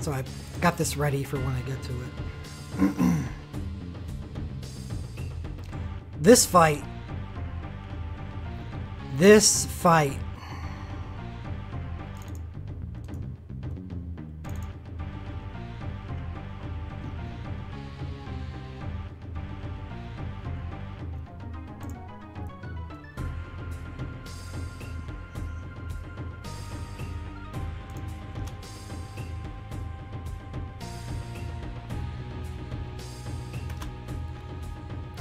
So I got this ready for when I get to it. This fight.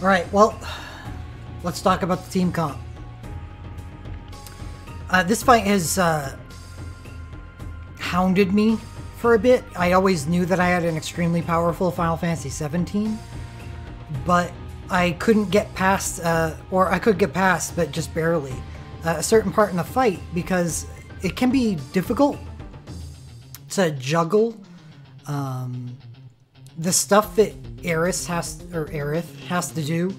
Alright, well, let's talk about the team comp. This fight has hounded me for a bit. I always knew that I had an extremely powerful Final Fantasy XVII team, but I couldn't get past, or I could get past, but just barely, a certain part in the fight, because it can be difficult to juggle the stuff that Aerith has to do,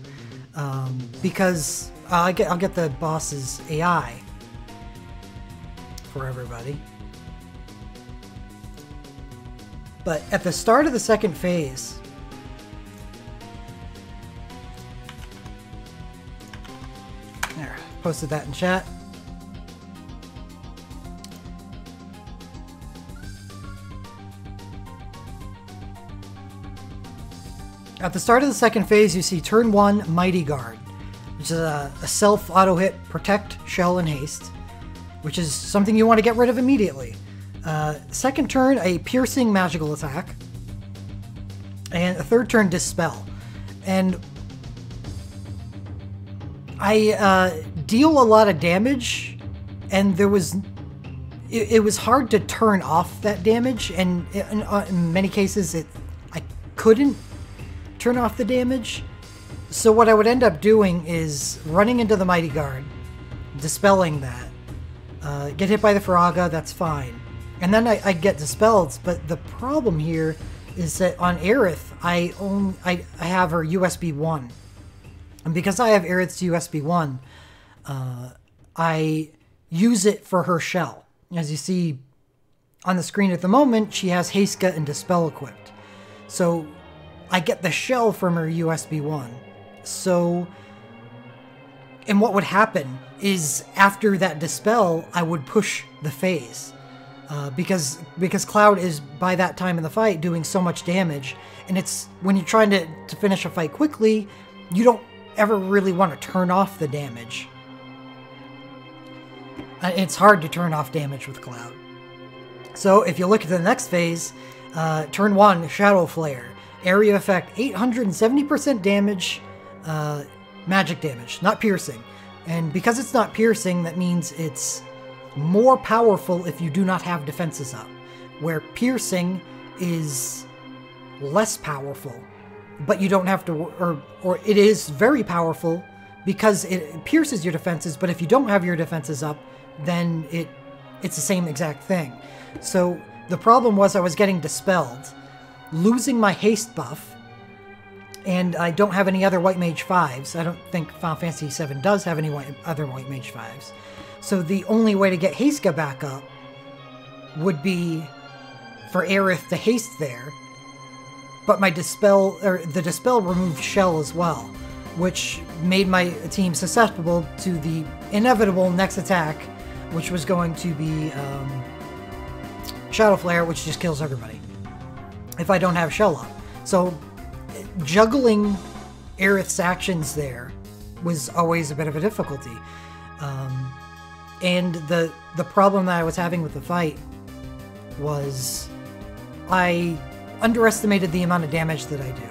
because I'll get the boss's AI for everybody. But at the start of the second phase, there, posted that in chat. At the start of the second phase, you see turn 1 Mighty Guard, which is a self auto hit, protect, shell, and haste, which is something you want to get rid of immediately. Second turn, a piercing magical attack, and a third turn, dispel. And I deal a lot of damage, and it was hard to turn off that damage, and in many cases I couldn't turn off the damage. So what I would end up doing is running into the Mighty Guard, dispelling that, get hit by the Faraga, that's fine, and then I get dispelled. But the problem here is that on Aerith, I have her USB 1, and because I have Aerith's USB 1, I use it for her shell. As you see on the screen at the moment, she has Haska and Dispel equipped, so I get the shell from her USB 1. So, and what would happen is after that dispel, I would push the phase. Because Cloud is, by that time in the fight, doing so much damage. And it's, when you're trying to finish a fight quickly, you don't ever really want to turn off the damage. It's hard to turn off damage with Cloud. So if you look at the next phase, turn 1, Shadow Flare. Area effect, 870% damage, magic damage, not piercing. And because it's not piercing, that means it's more powerful if you do not have defenses up, where piercing is less powerful, but you don't have to, or it is very powerful because it pierces your defenses, but if you don't have your defenses up, then it's the same exact thing. So the problem was I was getting dispelled, losing my haste buff, and I don't have any other White Mage 5s. I don't think Final Fantasy VII does have any other White Mage 5s. So the only way to get Haska back up would be for Aerith to haste there, but my dispel, or the dispel, removed shell as well, which made my team susceptible to the inevitable next attack, which was going to be Shadow Flare, which just kills everybody if I don't have shell up. So juggling Aerith's actions there was always a bit of a difficulty. And the problem that I was having with the fight was I underestimated the amount of damage that I do.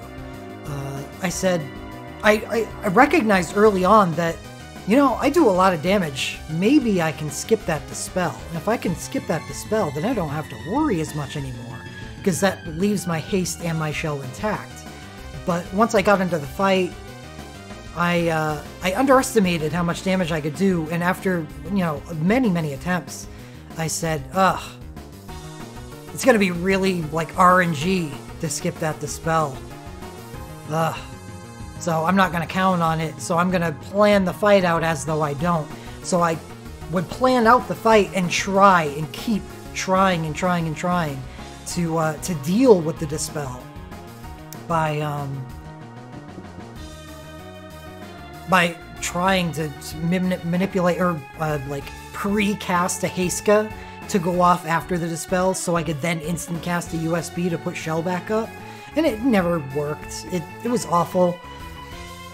I recognized early on that, you know, I do a lot of damage. Maybe I can skip that dispel. And if I can skip that dispel, then I don't have to worry as much anymore, because that leaves my haste and my shell intact. But once I got into the fight, I underestimated how much damage I could do, and after, you know, many attempts, I said, ugh, it's gonna be really like RNG to skip that dispel. Ugh. So I'm not gonna count on it, so I'm gonna plan the fight out as though I don't. So I would plan out the fight and try and keep trying and trying and trying to deal with the Dispel by trying to manipulate or like pre-cast a Heiska to go off after the Dispel, so I could then instant cast a USB to put Shell back up, and it never worked. It was awful.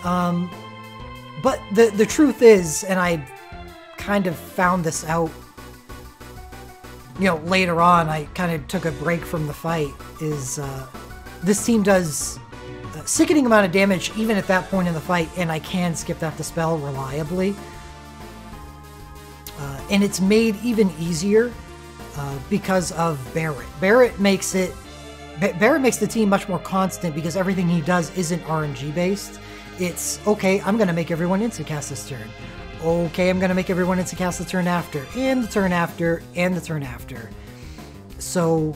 But the truth is, and I kind of found this out, you know, later on, I kind of took a break from the fight, is this team does a sickening amount of damage even at that point in the fight, and I can skip that Dispel reliably. And it's made even easier because of Barret. Barret makes the team much more constant because everything he does isn't RNG based. It's, okay, I'm going to make everyone instant cast this turn. Okay, I'm going to make everyone instant cast the turn after, and the turn after, and the turn after. So,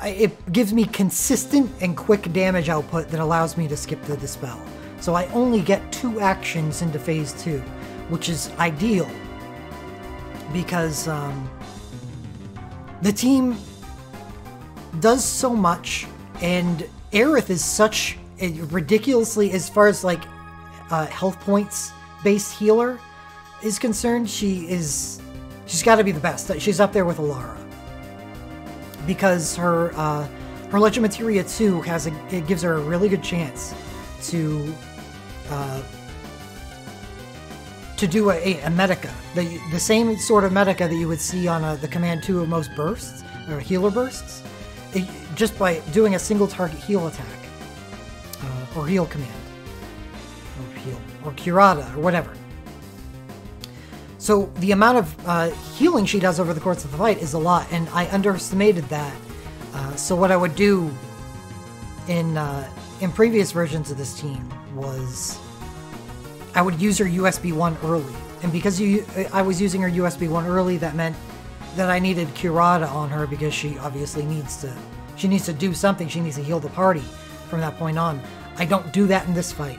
it gives me consistent and quick damage output that allows me to skip the Dispel. So I only get 2 actions into Phase 2, which is ideal because the team does so much, and Aerith is such a ridiculously, as far as like health points based healer is concerned, she's got to be the best. She's up there with Alara because her Legend Materia 2 it gives her a really good chance to do a Medica, the same sort of Medica that you would see on the Command 2 of most bursts, or healer bursts, just by doing a single target heal attack, or heal command, or heal, or Curada, or whatever. So the amount of healing she does over the course of the fight is a lot, and I underestimated that. So what I would do in previous versions of this team was I would use her USB 1 early, and because I was using her USB 1 early, that meant that I needed Curada on her because she obviously needs to do something. She needs to heal the party from that point on. I don't do that in this fight.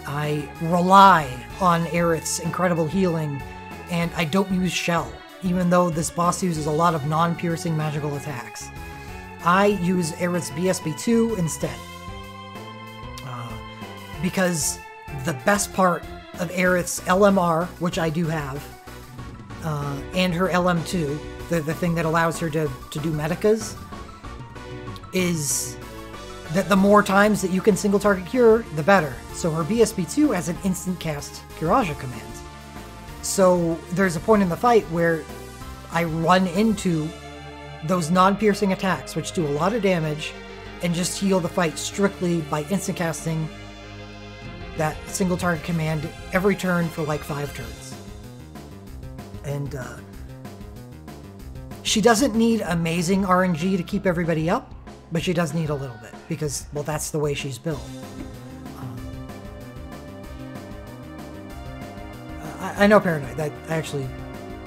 I rely on Aerith's incredible healing, and I don't use Shell, even though this boss uses a lot of non-piercing magical attacks. I use Aerith's BSB2 instead. Because the best part of Aerith's LMR, which I do have, and her LM2, the thing that allows her to do Medicas, is that the more times that you can single target cure, the better. So her BSB2 has an instant cast Curaja command. So there's a point in the fight where I run into those non-piercing attacks, which do a lot of damage, and just heal the fight strictly by instant casting that single target command every turn for like 5 turns. And she doesn't need amazing RNG to keep everybody up, but she does need a little bit because, well, that's the way she's built. I know, Paranoid, that I actually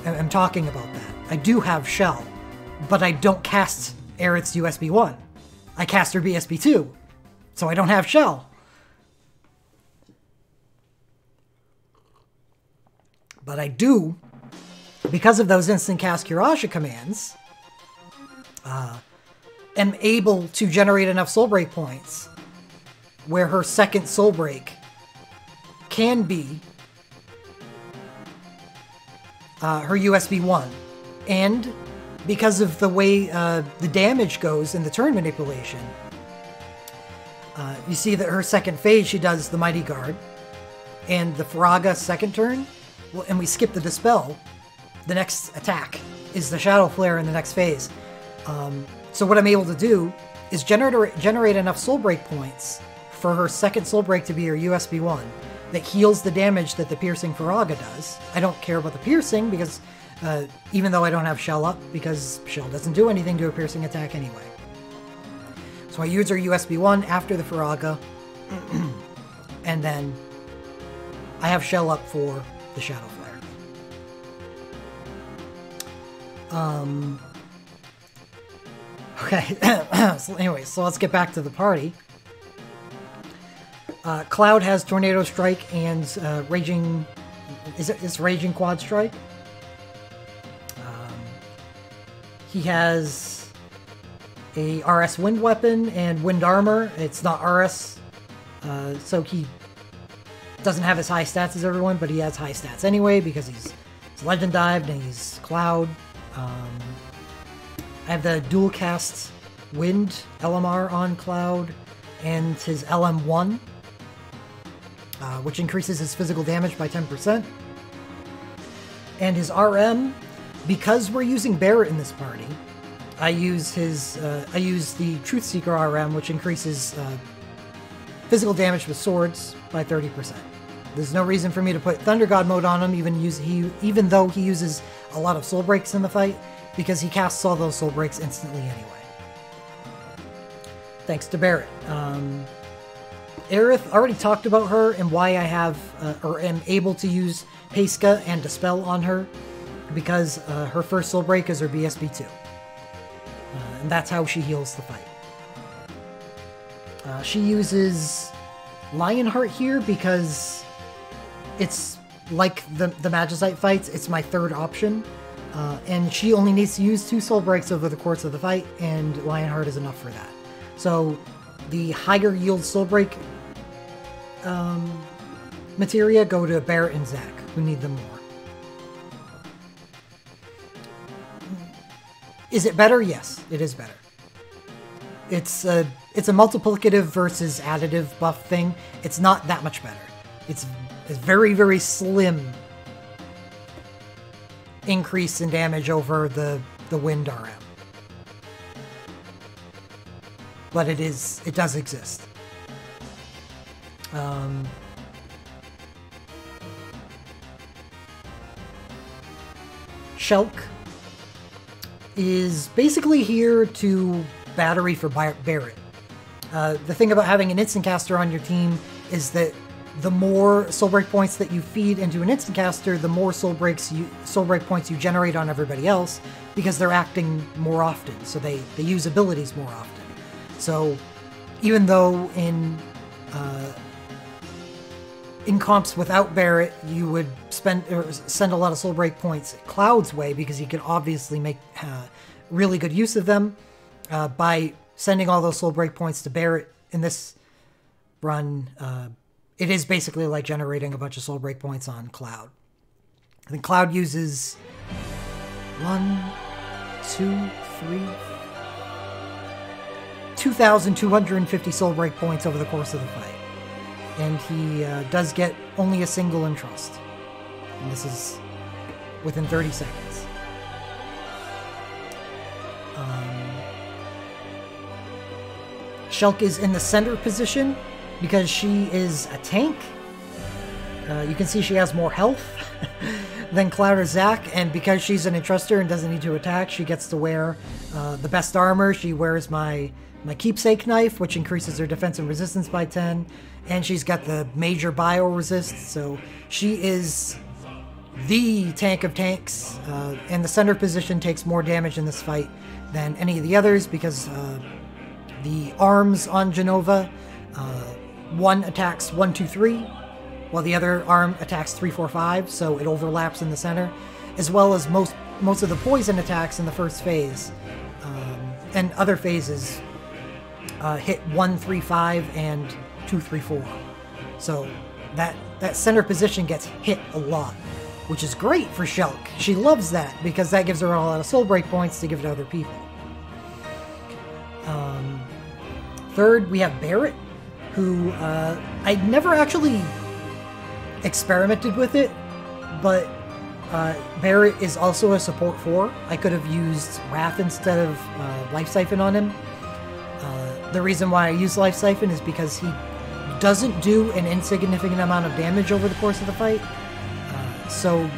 am talking about that. I do have Shell, but I don't cast Aerith's USB 1. I cast her BSB 2, so I don't have Shell. But I do, because of those instant cast Curaja commands, am able to generate enough Soul Break points where her second Soul Break can be her USB 1. And because of the way the damage goes in the turn manipulation, you see that her second phase, she does the Mighty Guard, and the Faraga second turn, well, and we skip the Dispel, the next attack is the Shadow Flare in the next phase. So what I'm able to do is generate enough Soul Break points for her second Soul Break to be her USB 1 that heals the damage that the Piercing Faraga does. I don't care about the Piercing because even though I don't have Shell up, because Shell doesn't do anything to a Piercing attack anyway. So I use her USB 1 after the Faraga, and then I have Shell up for the Shadow Flare. Okay, so anyway, so let's get back to the party. Cloud has Tornado Strike and Raging... It's Raging Quad Strike? He has a RS wind weapon and wind armor. It's not RS, so he doesn't have as high stats as everyone, but he has high stats anyway because he's legend dived and he's Cloud. I have the dual cast wind LMR on Cloud and his LM1, which increases his physical damage by 10%. And his RM, because we're using Barret in this party, I use the Truthseeker RM, which increases physical damage with swords by 30%. There's no reason for me to put Thunder God mode on him, even though he uses a lot of soul breaks in the fight, because he casts all those soul breaks instantly anyway. Thanks to Barret. Aerith, already talked about her and why I have, or am able to use Peiska and Dispel on her, because her first soul break is her BSB2. And that's how she heals the fight. She uses Lionheart here because it's like the Magicite fights, it's my third option. And she only needs to use 2 soul breaks over the course of the fight, and Lionheart is enough for that. So the higher yield soul break materia go to Barret and Zac, who need them more. Is it better? Yes, it is better. It's a multiplicative versus additive buff thing. It's not that much better. It's very, very slim increase in damage over the wind RM. But it does exist. Shulk is basically here to battery for Barret. The thing about having an instant caster on your team is that the more soul break points that you feed into an instant caster, the more soul break points you generate on everybody else, because they're acting more often, so they use abilities more often. So even though in comps without Barret, you would send a lot of soul break points Cloud's way, because he could obviously make really good use of them. By sending all those soul break points to Barret in this run, it is basically like generating a bunch of soul break points on Cloud. I think Cloud uses 2,250 soul break points over the course of the fight. And he does get only a single Entrust. And this is within 30 seconds. Shulk is in the center position because she is a tank. You can see she has more health than Cloud or Zac, and because she's an Entruster and doesn't need to attack, she gets to wear the best armor. She wears my keepsake knife, which increases her defense and resistance by 10, and she's got the major bio resist, so she is the tank of tanks, and the center position takes more damage in this fight than any of the others, because the arms on Jenova, one attacks 1, 2, 3, while the other arm attacks 3, 4, 5, so it overlaps in the center, as well as most of the poison attacks in the first phase, and other phases hit 1, 3, 5, and 2, 3, 4. So that center position gets hit a lot, which is great for Shulk. She loves that, because that gives her a lot of soul break points to give to other people. Third, we have Barret, who I never actually experimented with it, but Barret is also a support 4. I could have used Wrath instead of Life Siphon on him. The reason why I use Life Siphon is because he doesn't do an insignificant amount of damage over the course of the fight. So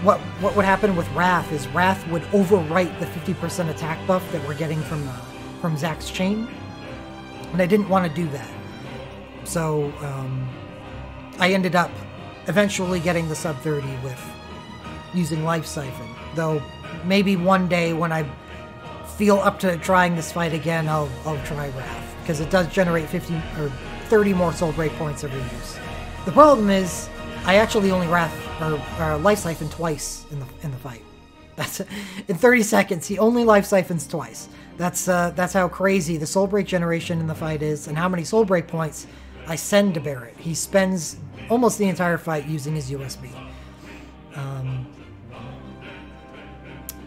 what would happen with Wrath is Wrath would overwrite the 50% attack buff that we're getting from Zac's chain, and I didn't want to do that. So I ended up eventually getting the Sub30 with using Life Siphon, though maybe one day when I feel up to trying this fight again, I'll try Wrath, because it does generate 50 or 30 more soul break points every use. The problem is I actually only Life Siphon twice in the fight. That's in 30 seconds. He only life siphons twice. That's how crazy the soul break generation in the fight is, and how many soul break points I send to Barrett. He spends almost the entire fight using his USB.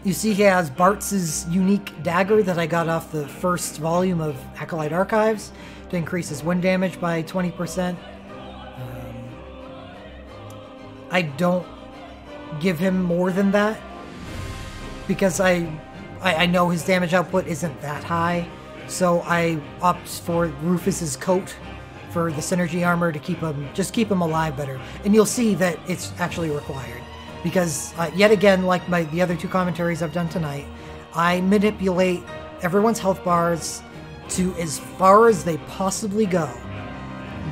You see he has Bartz's unique dagger that I got off the first volume of Acolyte Archives to increase his wind damage by 20%. I don't give him more than that because I know his damage output isn't that high, so I opt for Rufus's coat for the synergy armor to keep him alive better. And you'll see that it's actually required because yet again, like the other two commentaries I've done tonight, I manipulate everyone's health bars to as far as they possibly go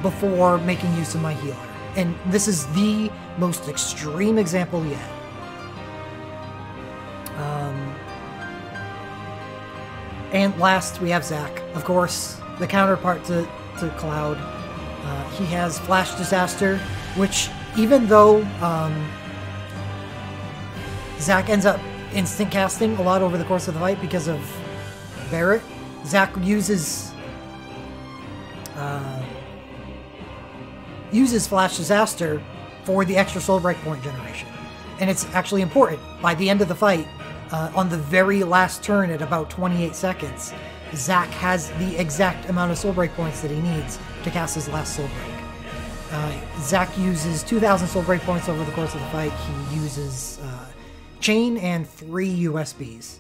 before making use of my healer. And this is the most extreme example yet. And last, we have Zack. Of course, the counterpart to Cloud. He has Flash Disaster, which even though Zack ends up instant casting a lot over the course of the fight because of Barrett, Zack uses Flash Disaster for the extra soul break point generation. And it's actually important. By the end of the fight, on the very last turn at about 28 seconds, Zack has the exact amount of soul break points that he needs to cast his last soul break. Zack uses 2,000 soul break points over the course of the fight. He uses chain and 3 USBs.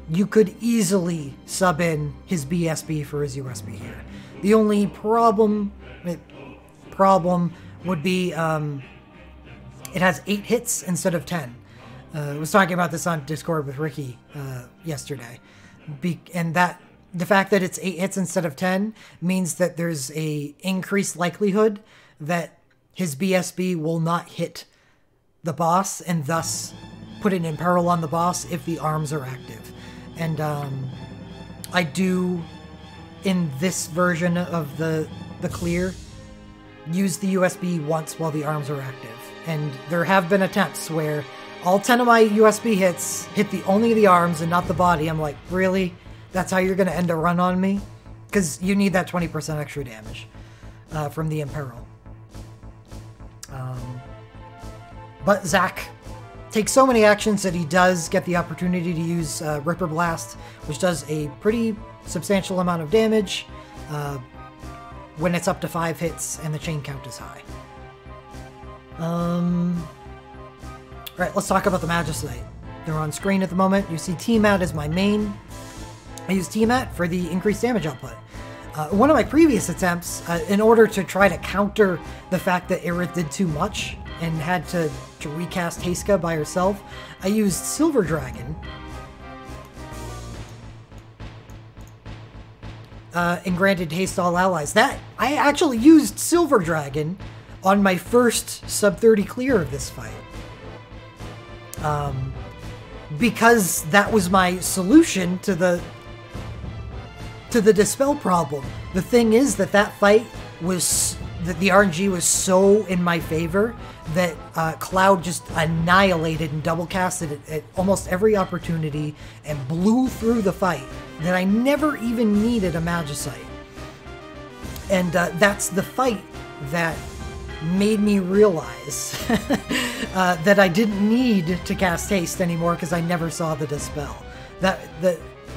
You could easily sub in his BSB for his USB here. The only problem would be it has 8 hits instead of 10. I was talking about this on Discord with Ricky yesterday. And that the fact that it's 8 hits instead of 10 means that there's a increased likelihood that his BSB will not hit the boss and thus put it in peril on the boss if the arms are active. And I do, in this version of the clear, use the USB once while the arms are active. And there have been attempts where all 10 of my USB hits hit only the arms and not the body. I'm like, really? That's how you're going to end a run on me? Because you need that 20% extra damage from the Imperil. But Zack takes so many actions that he does get the opportunity to use Ripper Blast, which does a pretty substantial amount of damage when it's up to 5 hits and the chain count is high. Alright, let's talk about the Magicite. They're on screen at the moment. You see T-Mat as my main. I use T-Mat for the increased damage output. One of my previous attempts, in order to try to counter the fact that Aerith did too much and had to recast Heiska by herself, I used Silver Dragon. And granted haste all allies. That I actually used Silver Dragon on my first Sub30 clear of this fight. Because that was my solution to the Dispel problem. The thing is that fight was, that the RNG was so in my favor that Cloud just annihilated and double casted it at almost every opportunity and blew through the fight that I never even needed a Magicite. And that's the fight that made me realize that I didn't need to cast haste anymore because I never saw the Dispel.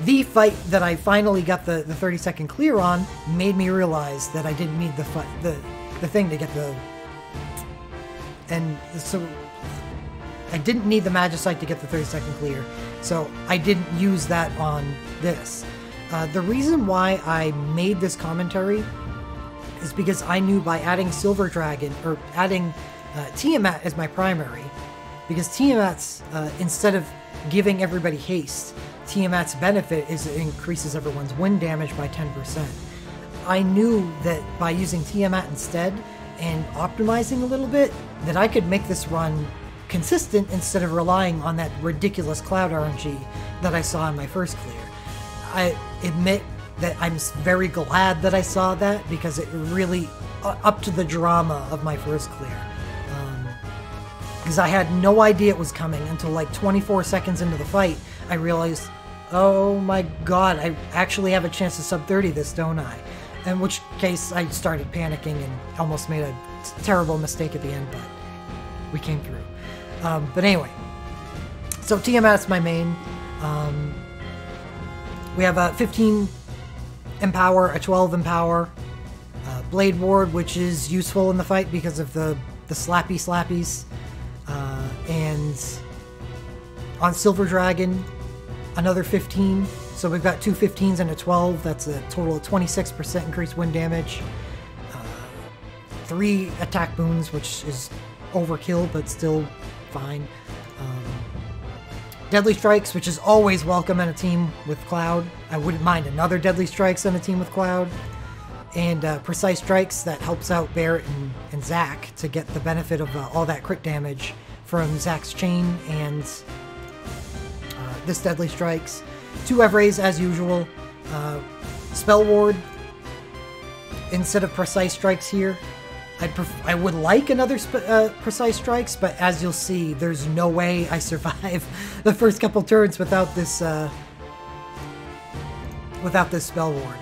The fight that I finally got the 30-second clear on made me realize that I didn't need the thing to get the... And so I didn't need the Magicite to get the 30-second clear, so I didn't use that on this. The reason why I made this commentary is because I knew by adding Silver Dragon, or adding Tiamat as my primary, because Tiamat's, instead of giving everybody haste, Tiamat's benefit is it increases everyone's wind damage by 10%. I knew that by using Tiamat instead and optimizing a little bit, that I could make this run consistent instead of relying on that ridiculous Cloud RNG that I saw in my first clear. I admit that I'm very glad that I saw that, because it really upped the drama of my first clear. because I had no idea it was coming until like 24 seconds into the fight. I realized, oh my god, I actually have a chance to sub-30 this, don't I? In which case I started panicking and almost made a terrible mistake at the end, but we came through. But anyway, so Tiamat's my main. We have a 15 Empower, a 12 Empower, Blade Ward, which is useful in the fight because of the slappies. And on Silver Dragon, another 15. So we've got two 15s and a 12. That's a total of 26% increased wind damage. 3 attack boons, which is overkill, but still fine. Deadly Strikes, which is always welcome in a team with Cloud. I wouldn't mind another Deadly Strikes on a team with Cloud. And Precise Strikes, that helps out Barrett and Zac to get the benefit of all that crit damage from Zac's Chain and this Deadly Strikes. 2 Evrays as usual. Spell Ward instead of Precise Strikes here. I would like another Precise Strikes, but as you'll see, there's no way I survive the first couple turns without this Spell Ward.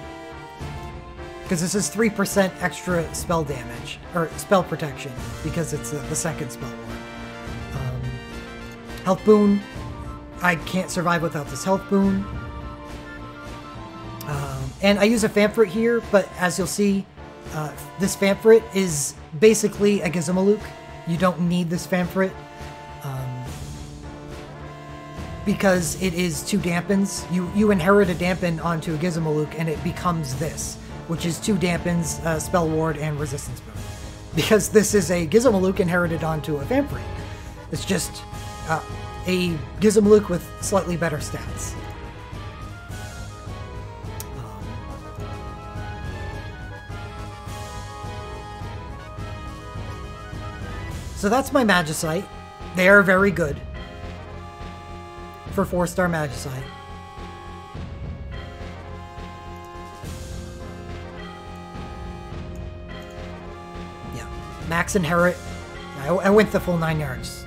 Because this is 3% extra spell damage, or spell protection, because it's the second Spell Ward. Health Boon, I can't survive without this Health Boon. And I use a Famfrit here, but as you'll see, this Famfrit is basically a Gizmaluke. You don't need this Famfrit because it is 2 dampens. You inherit a dampen onto a Gizmaluke and it becomes this, which is 2 dampens, Spell Ward, and Resistance Boon. Because this is a Gizmaluke inherited onto a Famfrit. It's just a Gizmaluke with slightly better stats. So that's my Magicite. They are very good for 4-star Magicite. Yeah, Max Inherit. I went the full 9 yards.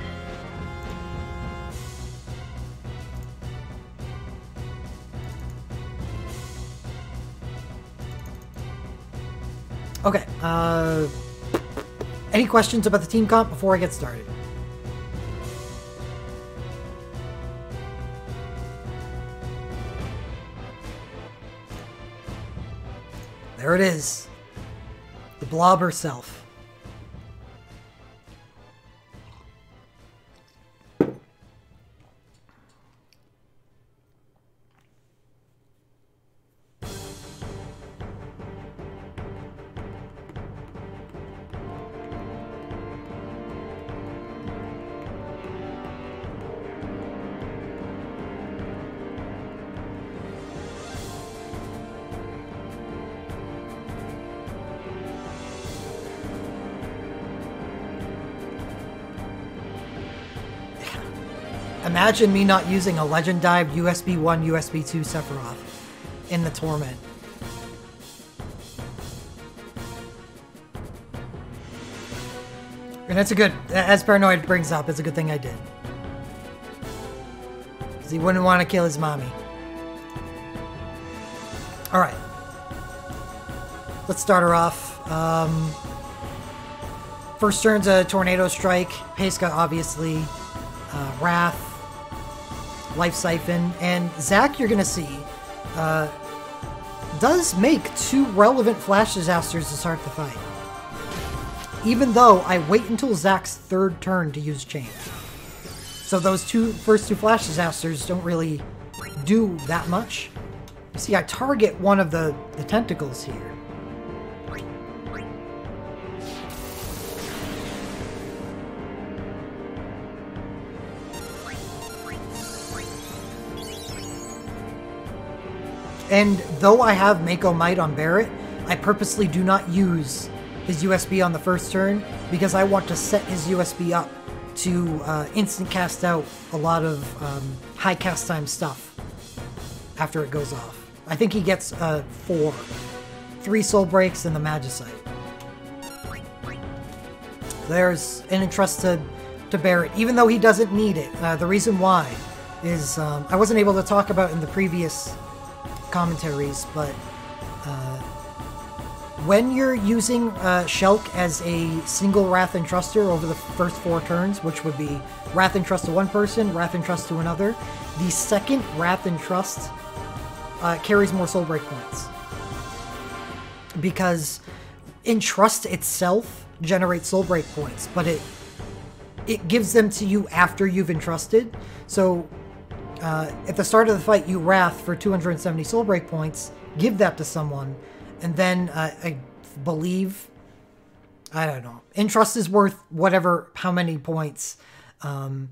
Okay, any questions about the team comp before I get started? There it is. The blob herself. Imagine me not using a Legend Dive USB 1, USB 2 Sephiroth in the Torment. And that's a good, as Paranoid brings up, it's a good thing I did. Because he wouldn't want to kill his mommy. Alright. Let's start her off. First turn's a Tornado Strike. Pesca, obviously. Wrath. Life Siphon, and Zac, you're gonna see, does make 2 relevant Flash Disasters to start the fight. Even though I wait until Zac's 3rd turn to use Chain. So those first two Flash Disasters don't really do that much. You see, I target one of the tentacles here. And though I have Mako Might on Barrett, I purposely do not use his USB on the first turn because I want to set his USB up to instant cast out a lot of high cast time stuff after it goes off. I think he gets 4. 3 Soul Breaks and the Magicite. There's an entrust to to Barret, even though he doesn't need it. The reason why is I wasn't able to talk about in the previous commentaries, but when you're using Shulk as a single Wrath Entruster over the first 4 turns, which would be Wrath Entrust to one person, Wrath Entrust to another, the second Wrath Entrust carries more Soul Break points. Because Entrust itself generates Soul Break points, but it gives them to you after you've entrusted. So at the start of the fight, you Wrath for 270 Soul Break points, give that to someone, and then I believe, I don't know, Entrust is worth whatever, how many points, and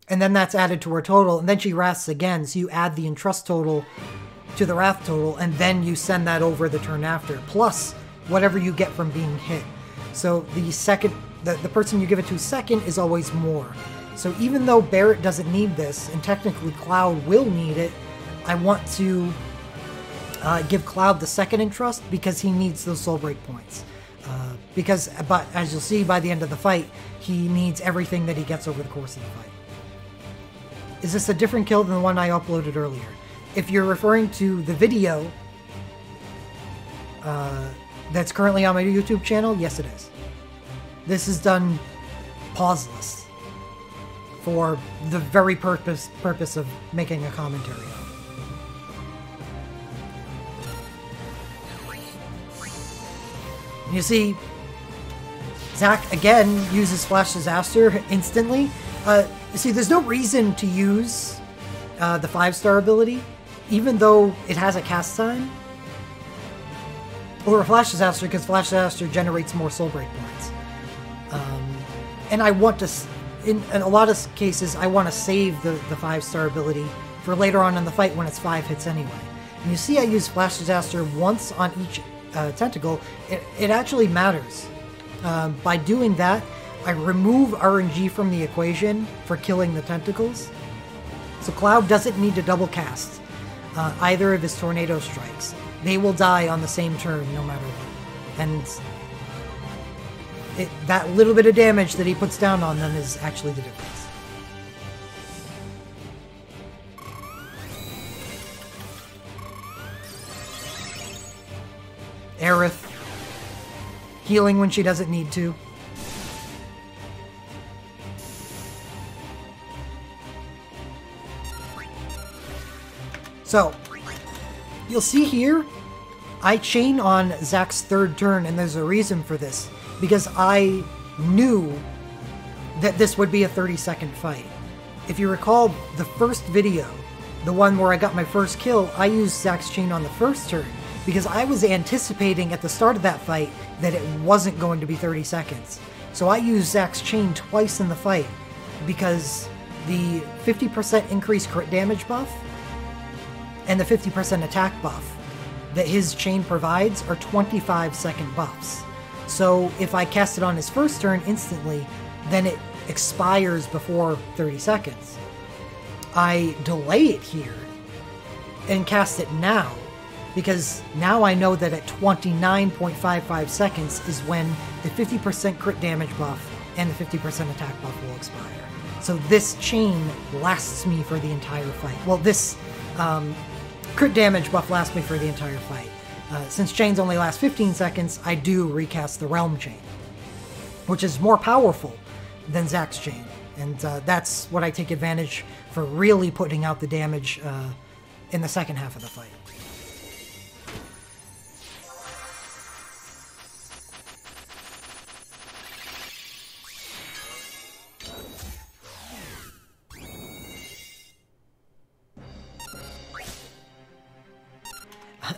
then that's added to her total, and then she Wraths again, so you add the Entrust total to the Wrath total, and then you send that over the turn after, plus whatever you get from being hit. So the second, the person you give it to second is always more. So even though Barret doesn't need this, and technically Cloud will need it, I want to give Cloud the second Entrust because he needs those Soul Break points. Because, as you'll see by the end of the fight, he needs everything that he gets over the course of the fight. Is this a different kill than the one I uploaded earlier? If you're referring to the video that's currently on my YouTube channel, yes it is. This is done pauseless for the very purpose of making a commentary on. You see, Zac again uses Flash Disaster instantly. You see, there's no reason to use the 5-star ability, even though it has a cast time, or a Flash Disaster, because Flash Disaster generates more Soul Break points. And I want to, in a lot of cases, I want to save the 5-star ability for later on in the fight when it's 5 hits anyway. And you see I use Flash Disaster once on each tentacle. It actually matters. By doing that, I remove RNG from the equation for killing the tentacles. So Cloud doesn't need to double cast either of his tornado strikes. They will die on the same turn no matter what. And that little bit of damage that he puts down on them is actually the difference. Aerith healing when she doesn't need to. So, you'll see here, I chain on Zac's 3rd turn, and there's a reason for this. Because I knew that this would be a 30-second fight. If you recall the first video, the one where I got my first kill, I used Zac's chain on the 1st turn. Because I was anticipating at the start of that fight that it wasn't going to be 30 seconds. So I used Zac's chain twice in the fight, because the 50% increased crit damage buff and the 50% attack buff that his chain provides are 25-second buffs. So if I cast it on his 1st turn instantly, then it expires before 30 seconds. I delay it here and cast it now, because now I know that at 29.55 seconds is when the 50% crit damage buff and the 50% attack buff will expire. So this chain lasts me for the entire fight. Well, this crit damage buff lasts me for the entire fight. Since chains only last 15 seconds, I do recast the Realm Chain, which is more powerful than Zac's chain. And that's what I take advantage for really putting out the damage in the second half of the fight.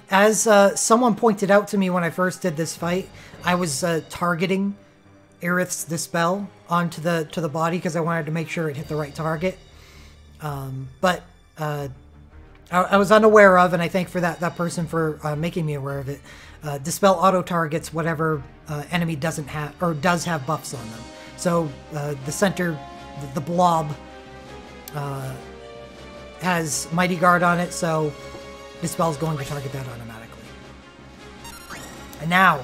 As someone pointed out to me when I first did this fight, I was targeting Aerith's Dispel onto the body because I wanted to make sure it hit the right target. But I was unaware of, and I thank for that person for making me aware of it. Dispel auto targets whatever enemy doesn't have or does have buffs on them. So the center, the blob, has Mighty Guard on it, so Dispel's going to target that automatically. And now,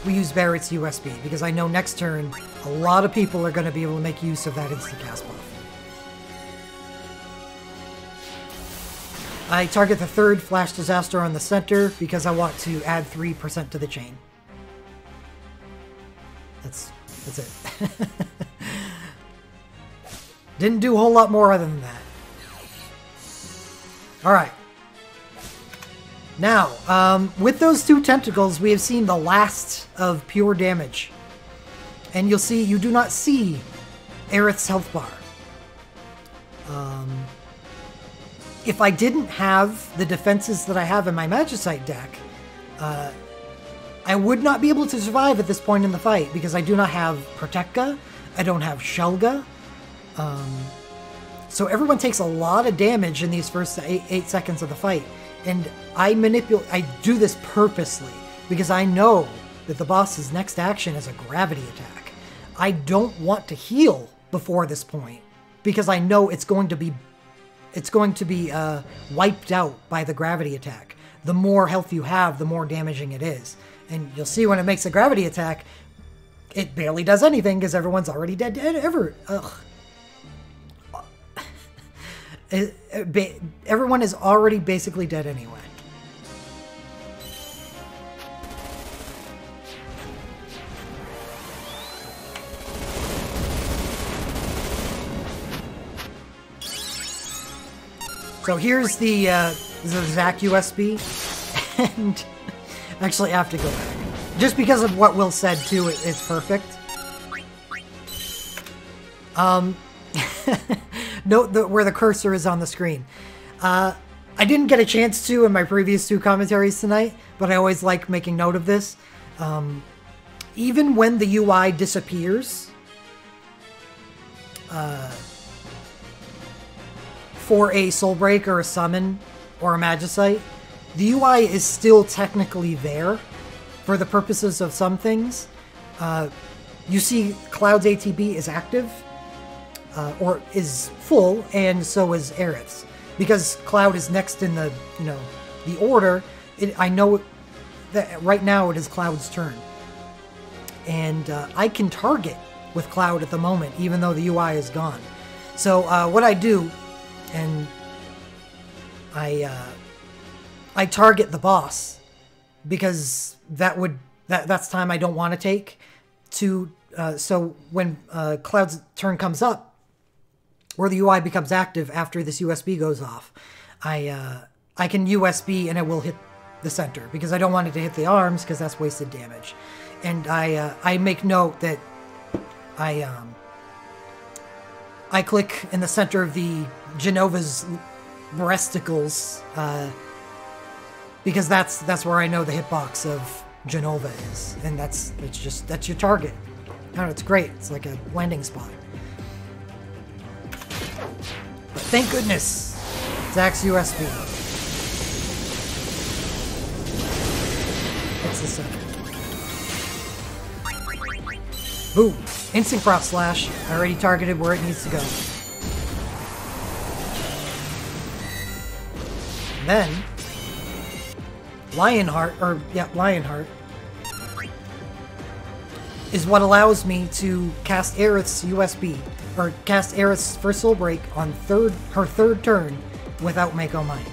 we use Barrett's USB, because I know next turn a lot of people are going to be able to make use of that instant cast buff. I target the third Flash Disaster on the center because I want to add 3% to the chain. That's it. Didn't do a whole lot more other than that. Alright. Now, with those two tentacles, we have seen the last of pure damage. And you'll see, you do not see Aerith's health bar. If I didn't have the defenses that I have in my Magicite deck, I would not be able to survive at this point in the fight, because I do not have Protecga, I don't have Shelga. So everyone takes a lot of damage in these first 8 seconds of the fight. And I do this purposely, because I know that the boss's next action is a gravity attack. I don't want to heal before this point, because I know it's going to be wiped out by the gravity attack. The more health you have, the more damaging it is. And you'll see when it makes a gravity attack, it barely does anything because everyone's already dead. Everyone is already basically dead anyway. So here's the Zac USB, and actually I have to go back. Just because of what Will said too, it's perfect. Note where the cursor is on the screen. I didn't get a chance to in my previous 2 commentaries tonight, but I always like making note of this. Even when the UI disappears, for a Soul Break or a Summon or a Magicite, the UI is still technically there for the purposes of some things. You see Cloud's ATB is active, or is full, and so is Aerith's. Because Cloud is next in the, the order, I know that right now it is Cloud's turn. And I can target with Cloud at the moment, even though the UI is gone. So what I do, and I target the boss, because that's time I don't want to take to so when Cloud's turn comes up, or the UI becomes active after this USB goes off, I can USB and it will hit the center, because I don't want it to hit the arms, because that's wasted damage. And I make note that I click in the center of the Jenova's breasticles, because that's where I know the hitbox of Jenova is, and that's your target. I don't know, it's great. It's like a landing spot. But thank goodness, Zac's USB. It's the center. Boom! Instant Crop Slash. I already targeted where it needs to go. Then Lionheart is what allows me to cast Aerith's USB, or cast Aerith's first Soul Break on her third turn without Mako Might.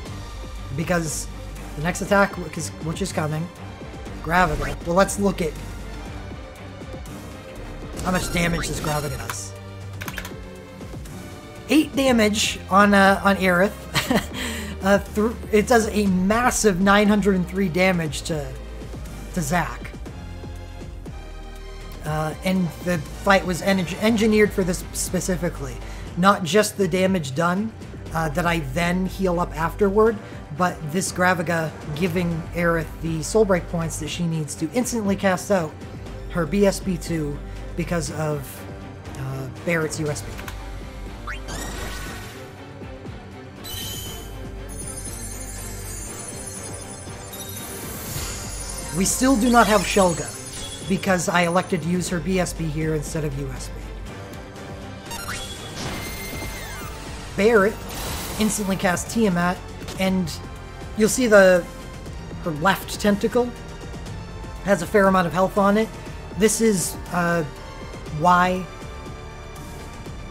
Because the next attack, which is coming, Graviga. Well, let's look at how much damage this Graviga does. 8 damage on Aerith. It does a massive 903 damage to Zac. And the fight was engineered for this specifically. Not just the damage done, that I then heal up afterward, but this Graviga giving Aerith the Soul Break points that she needs to instantly cast out her BSB2 because of Barrett's USB. We still do not have Shelga, because I elected to use her BSB here instead of USB. Barrett instantly casts Tiamat, and you'll see her left tentacle Has a fair amount of health on it. This is why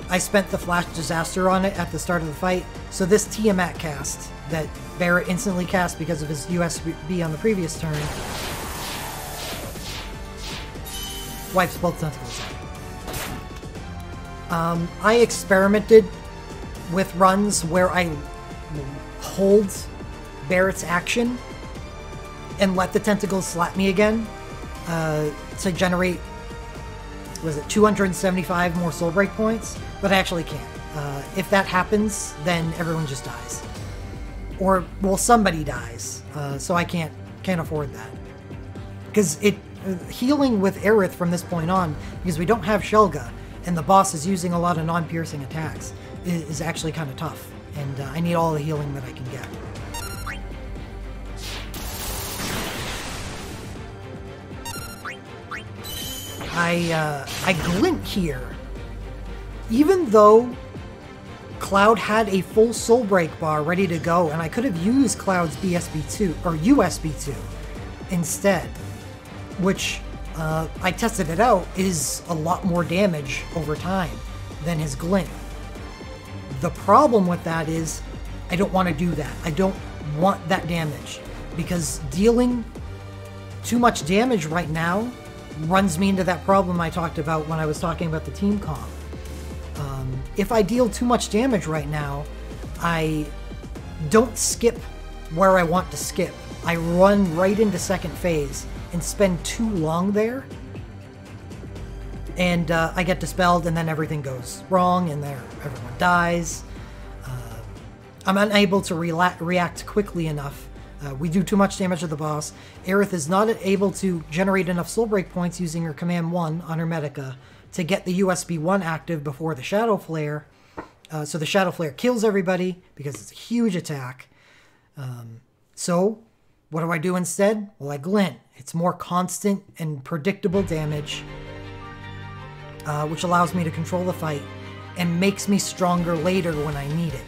I spent the Flash Disaster on it at the start of the fight. So this Tiamat cast that Barret instantly cast because of his USB on the previous turn wipes both tentacles out. I experimented with runs where I hold Barret's action and let the tentacles slap me again to generate, was it 275 more soul break points? But I actually can't. If that happens, then everyone just dies. Or, well, somebody dies. So I can't afford that. Because healing with Aerith from this point on, because we don't have Shelga, and the boss is using a lot of non-piercing attacks, is actually kind of tough. And I need all the healing that I can get. I glint here. Even though Cloud had a full soul break bar ready to go, and I could have used Cloud's BSB2 or USB2 instead, which I tested it out, is a lot more damage over time than his glint. The problem with that is I don't want to do that. I don't want that damage, because dealing too much damage right now runs me into that problem I talked about when I was talking about the team comp. If I deal too much damage right now, I don't skip where I want to skip. I run right into second phase and spend too long there, and I get dispelled, and then everything goes wrong, and everyone dies. I'm unable to react quickly enough. We do too much damage to the boss. Aerith is not able to generate enough soul break points using her command 1 on her Medica to get the USB 1 active before the Shadow Flare. So the Shadow Flare kills everybody because it's a huge attack. So what do I do instead? Well, I glint. It's more constant and predictable damage, which allows me to control the fight and makes me stronger later when I need it.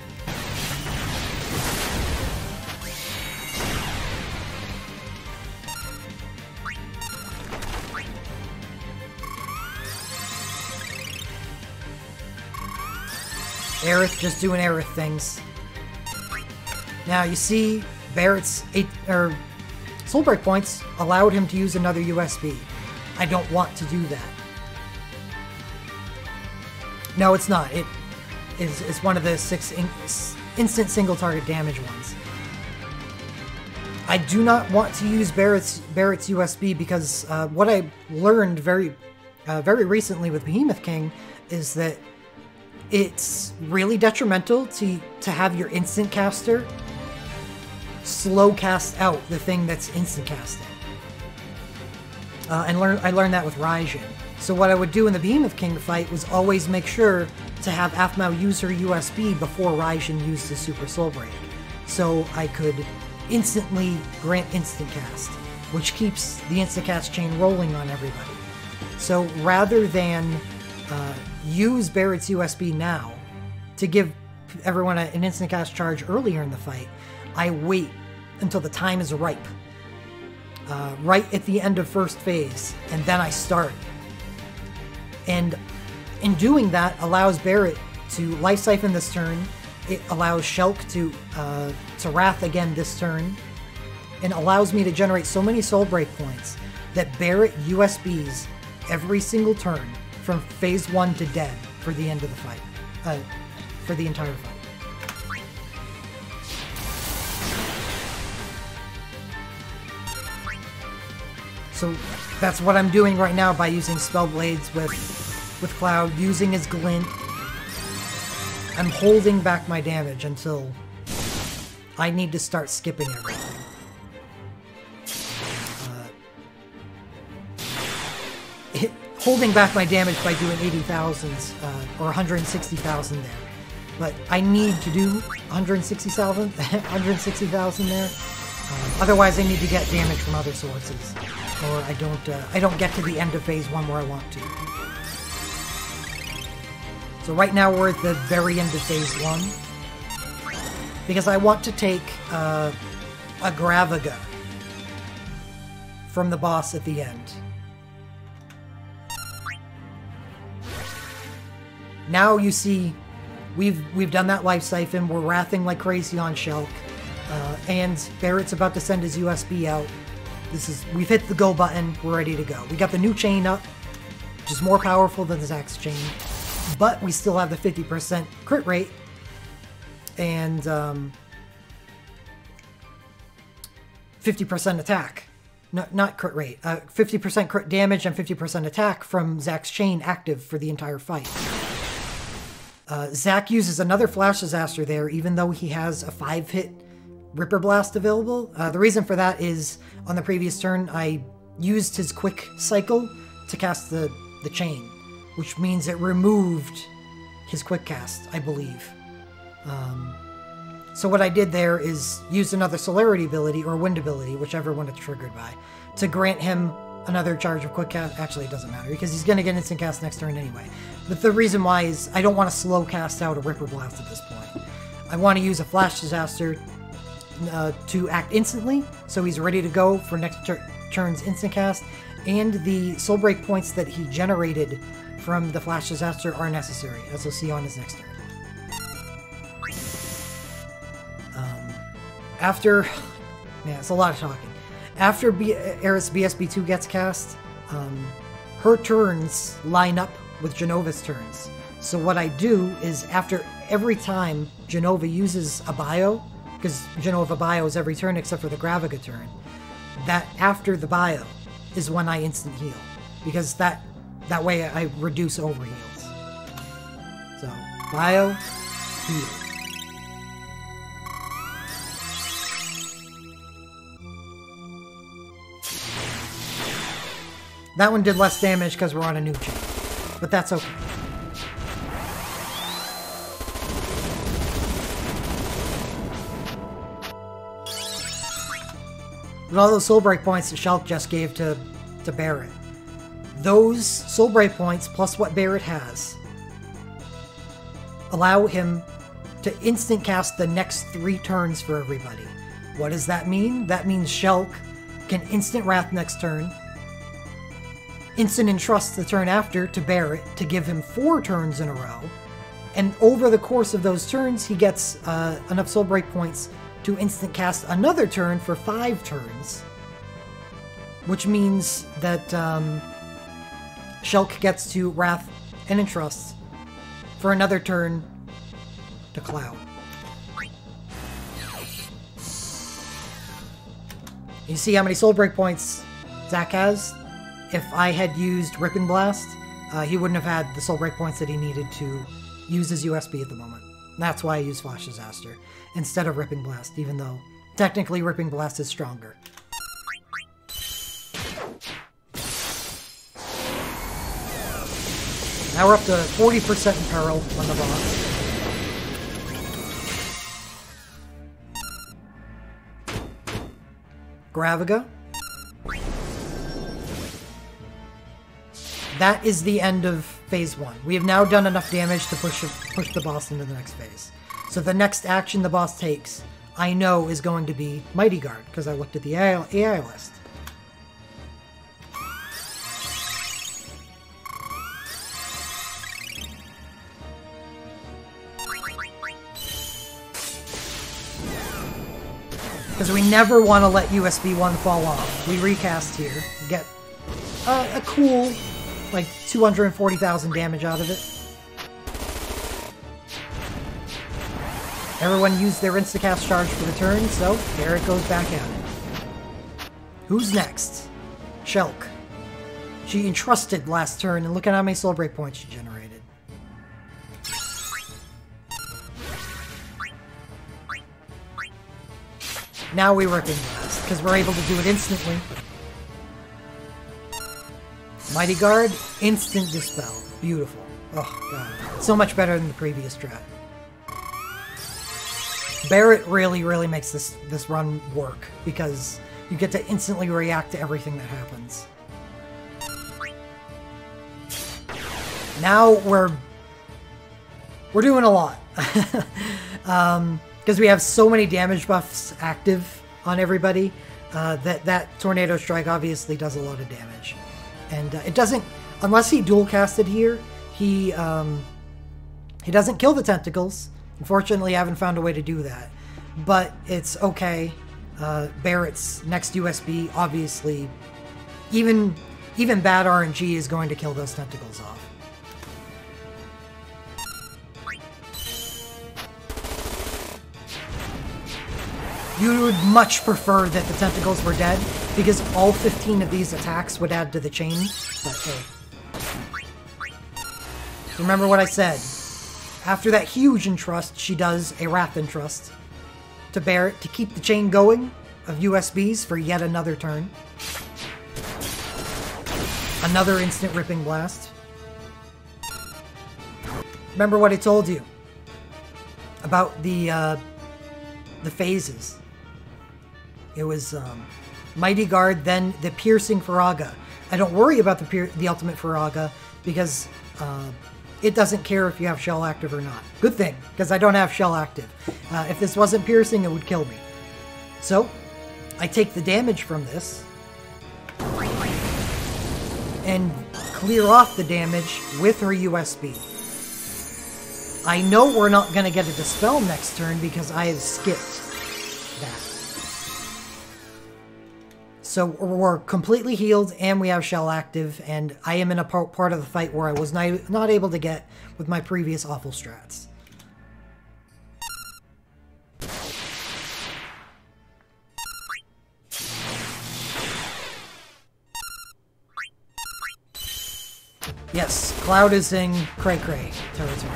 Aerith just doing Aerith things. Now you see Barret's soul break points allowed him to use another USB. I don't want to do that. No, it's not. It's one of the 6 instant single target damage ones. I do not want to use Barret's USB because what I learned very recently with Behemoth King is that it's really detrimental to have your instant caster slow cast out the thing that's instant casting. I learned that with Raijin. So what I would do in the Behemoth King fight was always make sure to have Aphmau use her USB before Raijin used the Super Soul Break, so I could instantly grant instant cast, which keeps the instant cast chain rolling on everybody. So rather than use Barret's USB now to give everyone an instant cast charge earlier in the fight, I wait until the time is ripe, right at the end of first phase, and then I start. And in doing that, allows Barret to Life Siphon this turn. It allows Shulk to Wrath again this turn, and allows me to generate so many Soul Break points that Barret USBs every single turn from phase 1 to dead for the end of the fight, for the entire fight. So that's what I'm doing right now by using Spell Blades with Cloud, using his glint. I'm holding back my damage until I need to start skipping everything. Holding back my damage by doing 80,000s or 160,000 there. But I need to do 160,000 there. Otherwise I need to get damage from other sources, or I don't get to the end of phase 1 where I want to. So right now we're at the very end of phase 1, because I want to take a Gravaga from the boss at the end. Now you see, we've done that life siphon. We're wrathing like crazy on Shulk, and Barrett's about to send his USB out. We've hit the go button. We're ready to go. We got the new chain up, which is more powerful than Zack's chain, but we still have the 50% crit rate and 50% attack. No, not crit rate. 50% crit damage and 50% attack from Zack's chain active for the entire fight. Zack uses another Flash Disaster there, even though he has a 5-hit Ripper Blast available. The reason for that is, on the previous turn, I used his quick cycle to cast the chain, which means it removed his quick cast, I believe. So what I did there is use another Celerity ability, or Wind ability, whichever one it's triggered by, to grant him another charge of quick cast. Actually, it doesn't matter, because he's going to get instant cast next turn anyway. But the reason why is I don't want to slow cast out a Ripper Blast at this point. I want to use a Flash Disaster to act instantly, so he's ready to go for next turn's instant cast, and the Soul Break points that he generated from the Flash Disaster are necessary, as we'll see on his next turn. After... yeah, it's a lot of talking. After Aerith's BSB2 gets cast, her turns line up with Jenova's turns. So what I do is, after every time Jenova uses a bio, because Jenova bios every turn except for the Graviga turn, that after the bio is when I instant heal, because that way I reduce overheals. So, bio, heal. That one did less damage because we're on a new chain, but that's okay. And all those Soul Break points that Shulk just gave to Barrett. Those Soul Break points, plus what Barrett has, allow him to instant cast the next 3 turns for everybody. What does that mean? That means Shulk can instant Wrath next turn, instant Entrust the turn after to Barrett to give him 4 turns in a row, and over the course of those turns he gets enough Soul Break points to instant cast another turn for 5 turns, which means that Shulk gets to Wrath and Entrust for another turn to Cloud. You see how many Soul Break points Zack has? If I had used Rip and Blast, he wouldn't have had the Soul Break points that he needed to use his USB at the moment. That's why I use Flash Disaster instead of Ripping Blast, even though technically Ripping Blast is stronger. Now we're up to 40% in peril on the boss. Graviga. That is the end of Phase 1. We have now done enough damage to push the boss into the next phase. So the next action the boss takes, I know, is going to be Mighty Guard, because I looked at the AI list. Because we never want to let USB 1 fall off. We recast here, get a cool, like, 240,000 damage out of it. Everyone used their instacast charge for the turn, so there it goes back at it. Who's next? Shulk. She entrusted last turn, and look at how many Soul Break points she generated. Now we Ripping Blast, because we're able to do it instantly. Mighty Guard, instant Dispel. Beautiful. Oh, God. So much better than the previous strat. Barrett really makes this run work, because you get to instantly react to everything that happens. Now we're doing a lot. Because we have so many damage buffs active on everybody. that Tornado Strike obviously does a lot of damage. And it doesn't, unless he dual casted here, he doesn't kill the tentacles. Unfortunately, I haven't found a way to do that. But it's okay. Barrett's next USB, obviously, even bad RNG is going to kill those tentacles off. You would much prefer that the tentacles were dead, because all 15 of these attacks would add to the chain, but hey. Remember what I said. After that huge entrust, she does a Wrath entrust to Barrett to keep the chain going of USBs for yet another turn. Another instant Ripping Blast. Remember what I told you about the phases. It was Mighty Guard, then the Piercing Faraga. I don't worry about the Ultimate Faraga because it doesn't care if you have Shell active or not. Good thing, because I don't have Shell active. If this wasn't Piercing, it would kill me. So, I take the damage from this and clear off the damage with her USB. I know we're not going to get a Dispel next turn because I have skipped that. So we're completely healed and we have Shell active, and I am in a part of the fight where I was not able to get with my previous awful strats. Yes, Cloud is in Cray Cray territory.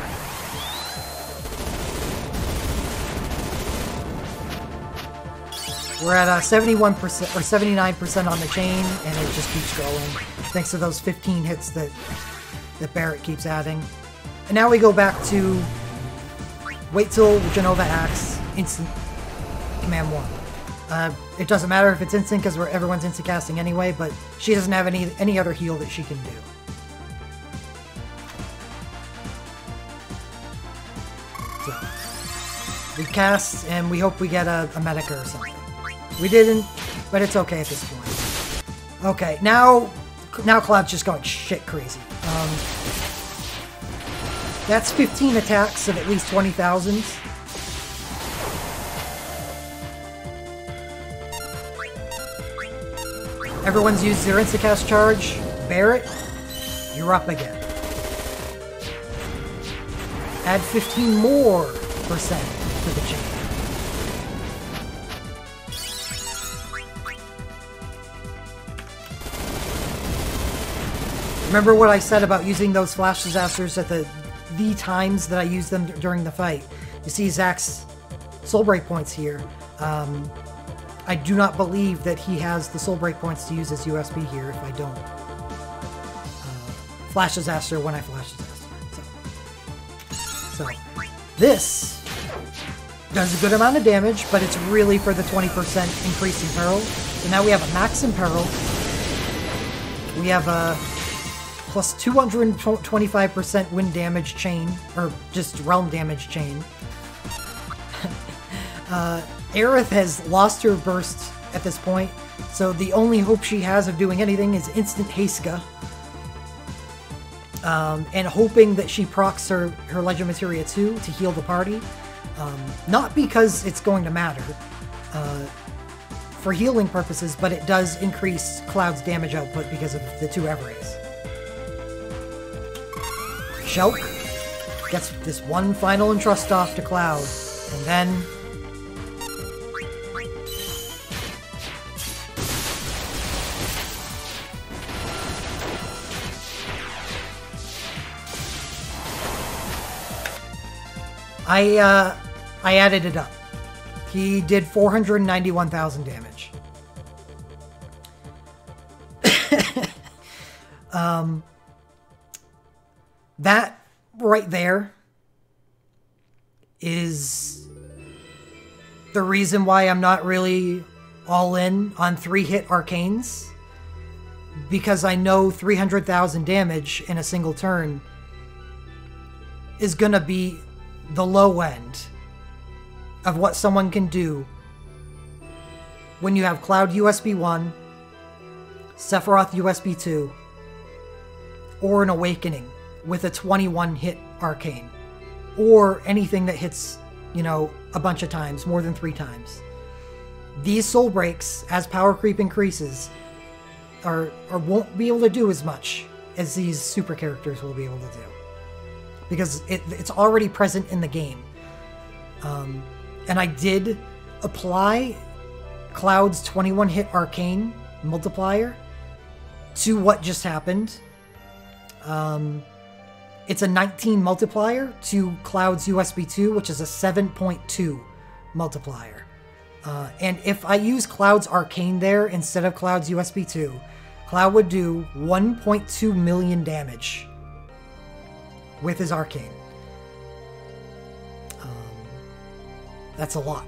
We're at 71% or 79% on the chain, and it just keeps going, thanks to those 15 hits that Barrett keeps adding. And now we go back to wait till Jenova acts, instant command 1. It doesn't matter if it's instant because everyone's instant casting anyway, but she doesn't have any other heal that she can do. So we cast and we hope we get a Medica or something. We didn't, but it's okay at this point. Okay, now Cloud's just going shit crazy. That's 15 attacks of at least 20,000. Everyone's used their Instacast charge. Barrett, you're up again. Add 15 more percent to the chain. Remember what I said about using those flash disasters at the times that I used them during the fight. You see Zach's soul break points here. I do not believe that he has the soul break points to use his USB here if I don't flash disaster when I flash disaster. So this does a good amount of damage, but it's really for the 20% increase in peril. So now we have a max in peril. We have a plus 225% wind damage chain, or just realm damage chain. Aerith has lost her burst at this point, so the only hope she has of doing anything is instant Heiska. And hoping that she procs her Legend Materia 2 to heal the party. Not because it's going to matter for healing purposes, but it does increase Cloud's damage output because of the 2 Everrays. Shulk gets this one final entrust off to Cloud, and then I added it up. He did 491,000 damage. That right there is the reason why I'm not really all in on 3-hit arcanes, because I know 300,000 damage in a single turn is gonna be the low end of what someone can do when you have Cloud USB 1, Sephiroth USB 2, or an Awakening with a 21 hit Arcane, or anything that hits, you know, a bunch of times, more than 3 times. These soul breaks, as power creep increases, won't be able to do as much as these super characters will be able to do, because it's already present in the game. And I did apply Cloud's 21 hit Arcane multiplier to what just happened. It's a 19 multiplier to Cloud's USB 2, which is a 7.2 multiplier. And if I use Cloud's Arcane there instead of Cloud's USB 2, Cloud would do 1.2 million damage with his Arcane. That's a lot.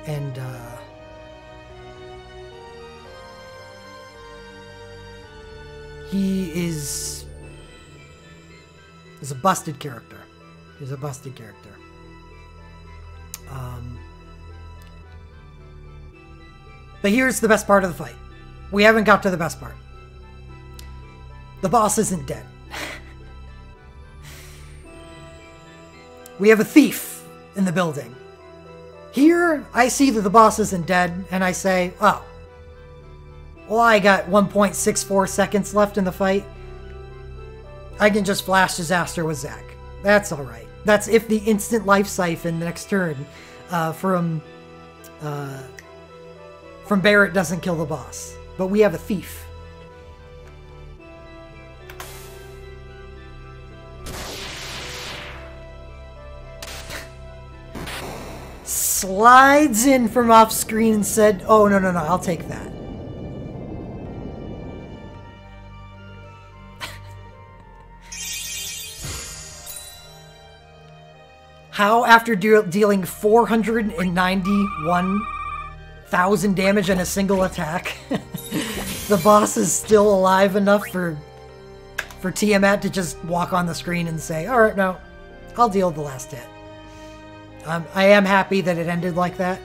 And he is a busted character. He's a busted character. But here's the best part of the fight. We haven't got to the best part. The boss isn't dead. We have a thief in the building. Here, I see that the boss isn't dead, and I say, oh, well, I got 1.64 seconds left in the fight. I can just flash disaster with Zack. That's alright. That's if the instant life siphon next turn from Barrett doesn't kill the boss. But we have a thief. Slides in from off screen and said, oh, no, I'll take that. How, after dealing 491,000 damage in a single attack, the boss is still alive enough for Tiamat to just walk on the screen and say, alright, no, I'll deal the last hit. I am happy that it ended like that.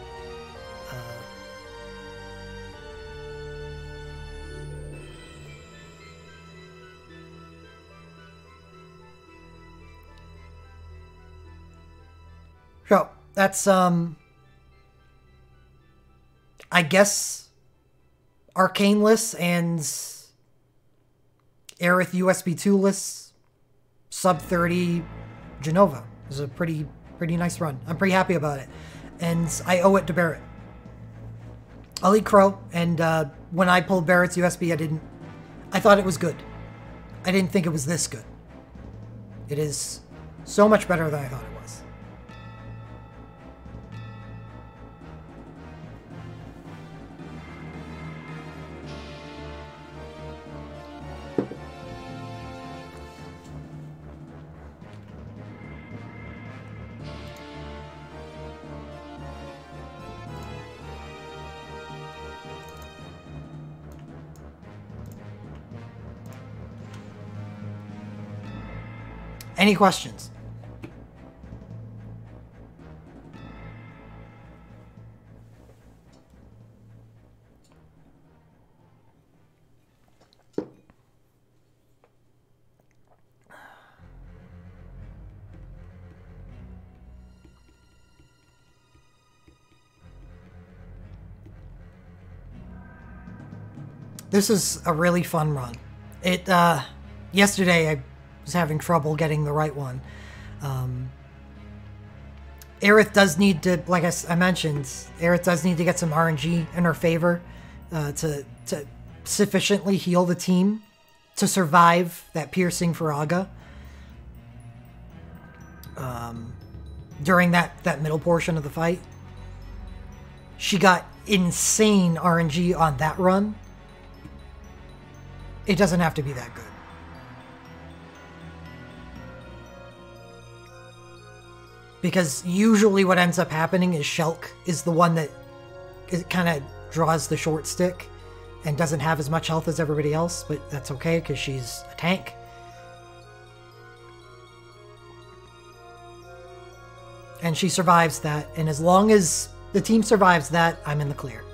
So, that's, I guess, Arcane lists and Aerith USB 2 lists, Sub30 Jenova. It was a pretty nice run. I'm pretty happy about it. And I owe it to Barrett. I'll eat crow, and when I pulled Barrett's USB, I thought it was good. I didn't think it was this good. It is so much better than I thought it was. Any questions? This is a really fun run. Yesterday I was having trouble getting the right one. Aerith does need to, like I mentioned, Aerith does need to get some RNG in her favor to sufficiently heal the team to survive that piercing Faraga during that middle portion of the fight. She got insane RNG on that run. It doesn't have to be that good. Because usually what ends up happening is Shulk is the one that kind of draws the short stick and doesn't have as much health as everybody else, but that's okay because she's a tank. and she survives that. And as long as the team survives that, I'm in the clear.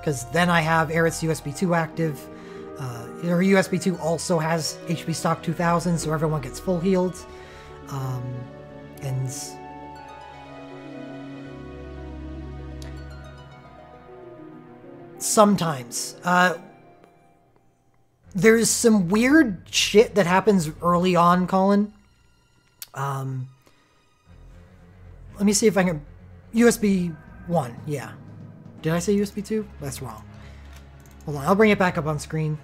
Because then I have Aerith's USB 2 active. Her USB 2 also has HP stock 2000, so everyone gets full healed. And sometimes there's some weird shit that happens early on, Colin. Let me see if I can... USB 1, yeah. Did I say USB 2? That's wrong. Hold on, I'll bring it back up on screen.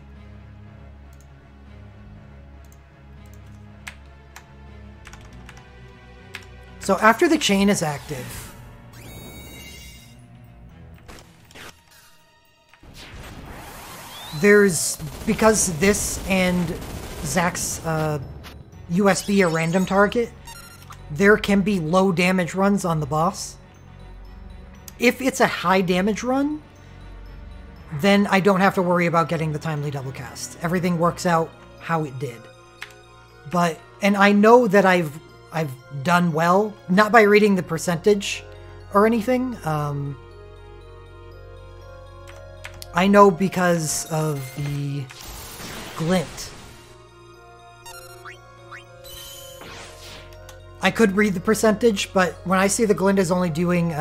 So after the chain is active, because this and Zach's USB are random target, there can be low damage runs on the boss. If it's a high damage run, then I don't have to worry about getting the timely double cast. Everything works out how it did. And I know that I've done well, not by reading the percentage or anything. I know because of the glint. I could read the percentage, but when I see the glint is only doing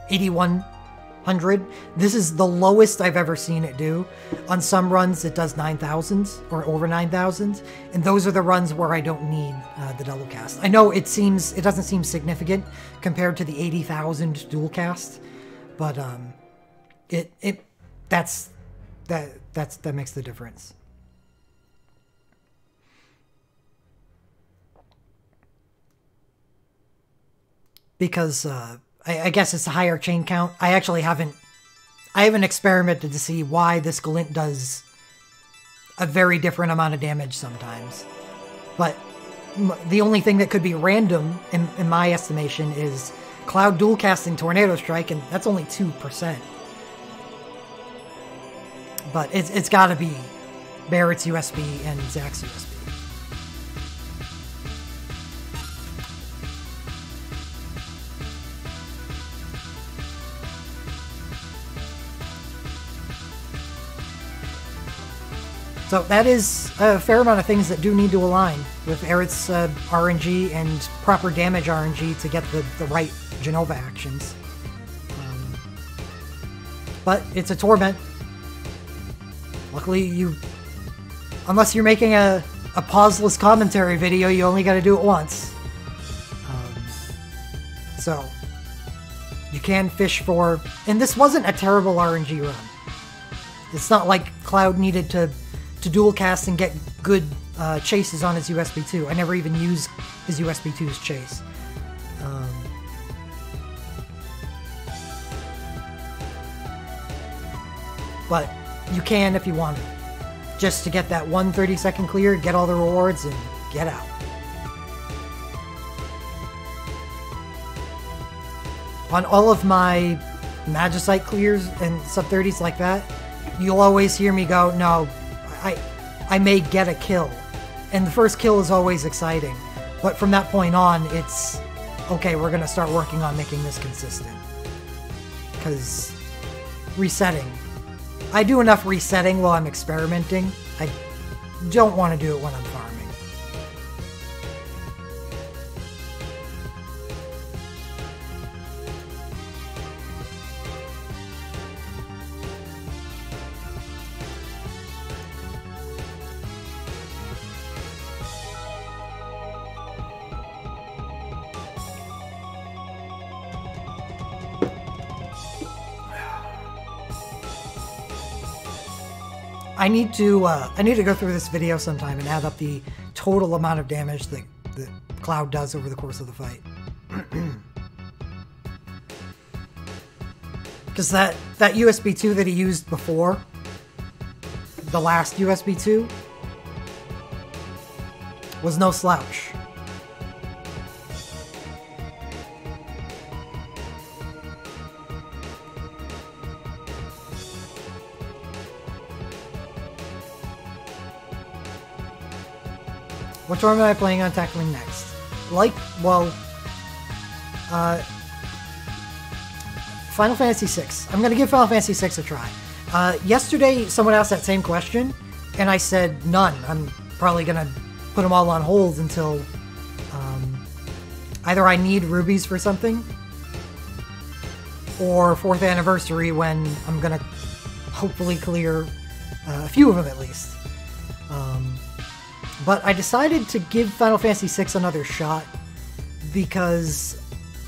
8100, this is the lowest I've ever seen it do. On some runs it does 9,000 or over 9,000, and those are the runs where I don't need the double cast. I know it doesn't seem significant compared to the 80,000 dual cast, but that makes the difference. Because I guess it's a higher chain count. I actually haven't experimented to see why this glint does a very different amount of damage sometimes. But the only thing that could be random, in my estimation, is Cloud dual casting Tornado Strike, and that's only 2%. But it's got to be Barrett's USB and Zach's USB. So that is a fair amount of things that do need to align with Aerith's RNG and proper damage RNG to get the right Jenova actions. But it's a torment. Luckily, unless you're making a pauseless commentary video, you only got to do it once. So you can fish for, and this wasn't a terrible RNG run. It's not like Cloud needed to dual cast and get good chases on his USB 2. I never even used his USB 2's chase. But you can if you want to. Just to get that 1 30-second clear, get all the rewards, and get out. On all of my Magicite clears and Sub30s like that, you'll always hear me go, no, I may get a kill. And the first kill is always exciting. But from that point on, it's, okay, we're going to start working on making this consistent. Because resetting. I do enough resetting while I'm experimenting. I don't want to do it when I'm farming. I need to go through this video sometime and add up the total amount of damage that Cloud does over the course of the fight. Because that USB 2 that he used before, the last USB 2, was no slouch. Which one am I planning on tackling next? Final Fantasy VI. I'm going to give Final Fantasy VI a try. Yesterday, someone asked that same question, and I said none. I'm probably going to put them all on hold until either I need rubies for something, or 4th anniversary when I'm going to hopefully clear a few of them at least. But I decided to give Final Fantasy VI another shot because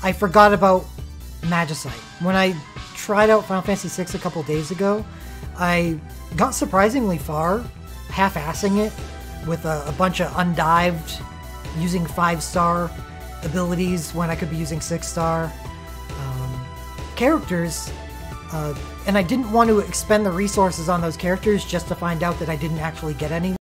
I forgot about Magicite. When I tried out Final Fantasy VI a couple days ago, I got surprisingly far, half-assing it with a bunch of undived, using 5-star abilities when I could be using 6-star characters, and I didn't want to expend the resources on those characters just to find out that I didn't actually get any.